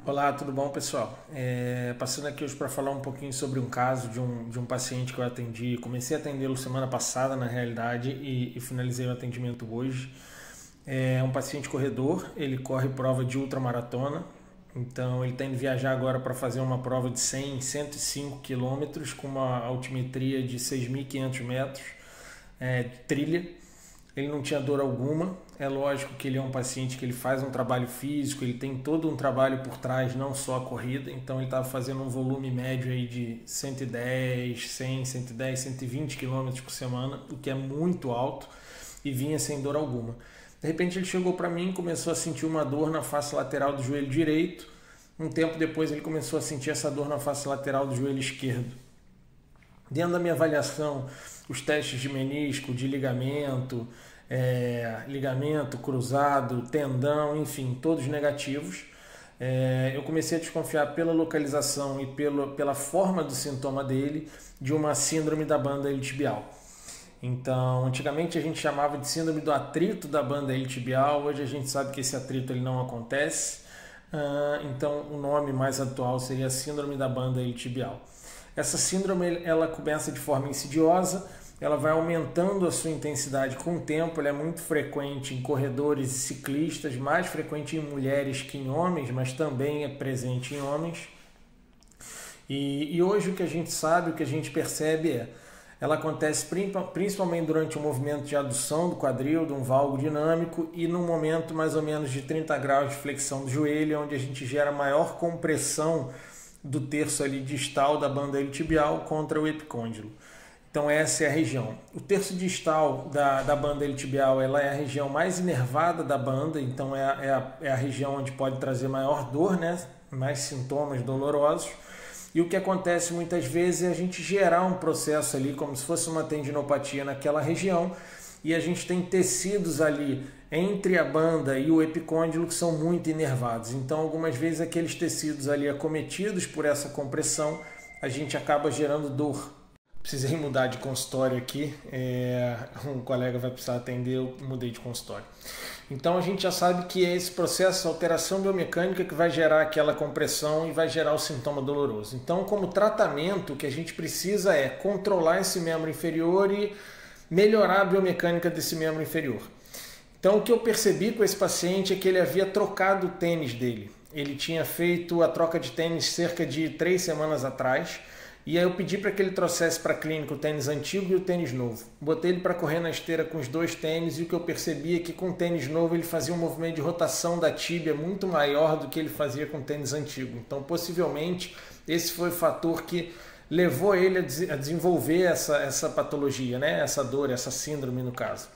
Olá, tudo bom, pessoal? Passando aqui hoje para falar um pouquinho sobre um caso de um paciente que eu atendi. Comecei a atendê-lo semana passada, na realidade, e finalizei o atendimento hoje. É um paciente corredor, ele corre prova de ultramaratona, então ele está indo viajar agora para fazer uma prova de 105 quilômetros com uma altimetria de 6.500 metros, de trilha. Ele não tinha dor alguma. É lógico que ele é um paciente que ele faz um trabalho físico, ele tem todo um trabalho por trás, não só a corrida. Então ele estava fazendo um volume médio aí de 110, 100, 110, 120 quilômetros por semana, o que é muito alto, e vinha sem dor alguma. De repente ele chegou para mim e começou a sentir uma dor na face lateral do joelho direito. Um tempo depois ele começou a sentir essa dor na face lateral do joelho esquerdo. Dentro da minha avaliação, os testes de menisco, de ligamento, ligamento cruzado, tendão, enfim, todos negativos. Eu comecei a desconfiar pela localização e pela forma do sintoma dele de uma síndrome da banda iliotibial. Então, antigamente a gente chamava de síndrome do atrito da banda iliotibial, hoje a gente sabe que esse atrito ele não acontece, então o nome mais atual seria síndrome da banda iliotibial. Essa síndrome ela começa de forma insidiosa, ela vai aumentando a sua intensidade com o tempo, ela é muito frequente em corredores e ciclistas, mais frequente em mulheres que em homens, mas também é presente em homens. E hoje o que a gente sabe, o que a gente percebe ela acontece principalmente durante o movimento de adução do quadril, de um valgo dinâmico, e num momento mais ou menos de 30 graus de flexão do joelho, onde a gente gera maior compressão do terço ali distal da banda iliotibial contra o epicôndilo. Então essa é a região. O terço distal da banda iliotibial ela é a região mais inervada da banda, então é a região onde pode trazer maior dor, né? Mais sintomas dolorosos. E o que acontece muitas vezes é a gente gerar um processo ali como se fosse uma tendinopatia naquela região, e a gente tem tecidos ali entre a banda e o epicôndilo que são muito inervados. Então, algumas vezes, aqueles tecidos ali acometidos por essa compressão, a gente acaba gerando dor. Precisei mudar de consultório aqui, um colega vai precisar atender, eu mudei de consultório. Então a gente já sabe que é esse processo, alteração biomecânica, que vai gerar aquela compressão e vai gerar o sintoma doloroso. Então, como tratamento, o que a gente precisa é controlar esse membro inferior e melhorar a biomecânica desse membro inferior. Então, o que eu percebi com esse paciente é que ele havia trocado o tênis dele. Ele tinha feito a troca de tênis cerca de 3 semanas atrás, e aí eu pedi para que ele trouxesse para a clínica o tênis antigo e o tênis novo. Botei ele para correr na esteira com os 2 tênis, e o que eu percebi é que com o tênis novo ele fazia um movimento de rotação da tíbia muito maior do que ele fazia com o tênis antigo. Então, possivelmente, esse foi o fator que levou ele a desenvolver essa patologia, né? Essa dor, essa síndrome no caso.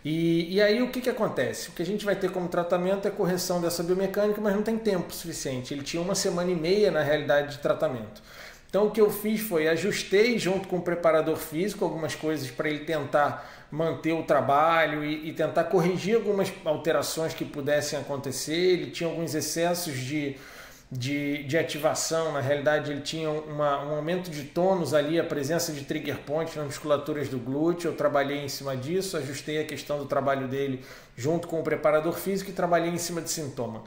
E aí o que acontece? O que a gente vai ter como tratamento é correção dessa biomecânica, mas não tem tempo suficiente. Ele tinha 1 semana e meia na realidade de tratamento. Então o que eu fiz foi ajustei junto com o preparador físico algumas coisas para ele tentar manter o trabalho e tentar corrigir algumas alterações que pudessem acontecer. Ele tinha alguns excessos de ativação, na realidade ele tinha um aumento de tônus ali, a presença de trigger point nas musculaturas do glúteo. Eu trabalhei em cima disso, ajustei a questão do trabalho dele junto com o preparador físico e trabalhei em cima de sintoma.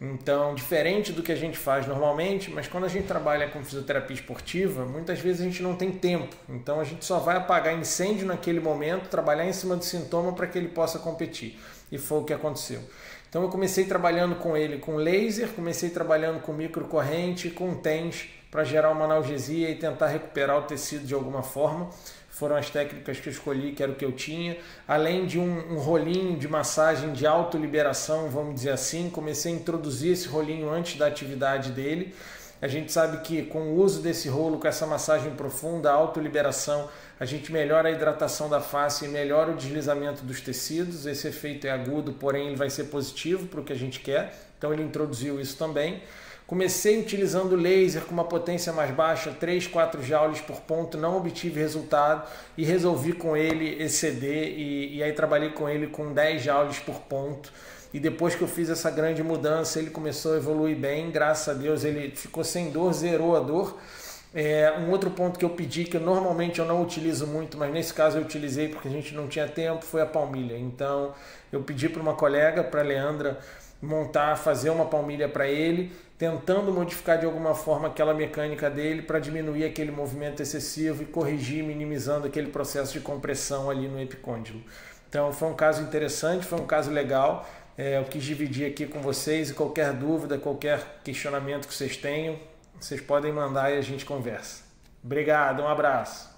Então, diferente do que a gente faz normalmente, mas quando a gente trabalha com fisioterapia esportiva, muitas vezes a gente não tem tempo. Então a gente só vai apagar incêndio naquele momento, trabalhar em cima do sintoma para que ele possa competir. E foi o que aconteceu. Então eu comecei trabalhando com ele com laser, comecei trabalhando com microcorrente, com TENS, para gerar uma analgesia e tentar recuperar o tecido de alguma forma. Foram as técnicas que eu escolhi, que era o que eu tinha. Além de um rolinho de massagem de autoliberação, vamos dizer assim, comecei a introduzir esse rolinho antes da atividade dele. A gente sabe que com o uso desse rolo, com essa massagem profunda, a autoliberação, a gente melhora a hidratação da face e melhora o deslizamento dos tecidos. Esse efeito é agudo, porém ele vai ser positivo para o que a gente quer. Então ele introduziu isso também. Comecei utilizando laser com uma potência mais baixa, 3, 4 joules por ponto, não obtive resultado e resolvi com ele exceder e aí trabalhei com ele com 10 joules por ponto. E depois que eu fiz essa grande mudança, ele começou a evoluir bem, graças a Deus ele ficou sem dor, zerou a dor. Um outro ponto que eu pedi, que normalmente eu não utilizo muito, mas nesse caso eu utilizei porque a gente não tinha tempo, foi a palmilha. Então eu pedi para uma colega, para a Leandra, montar, fazer uma palmilha para ele, tentando modificar de alguma forma aquela mecânica dele para diminuir aquele movimento excessivo e corrigir, minimizando aquele processo de compressão ali no epicôndilo. Então foi um caso interessante, foi um caso legal. Eu quis dividir aqui com vocês, e qualquer dúvida, qualquer questionamento que vocês tenham, vocês podem mandar e a gente conversa. Obrigado, um abraço.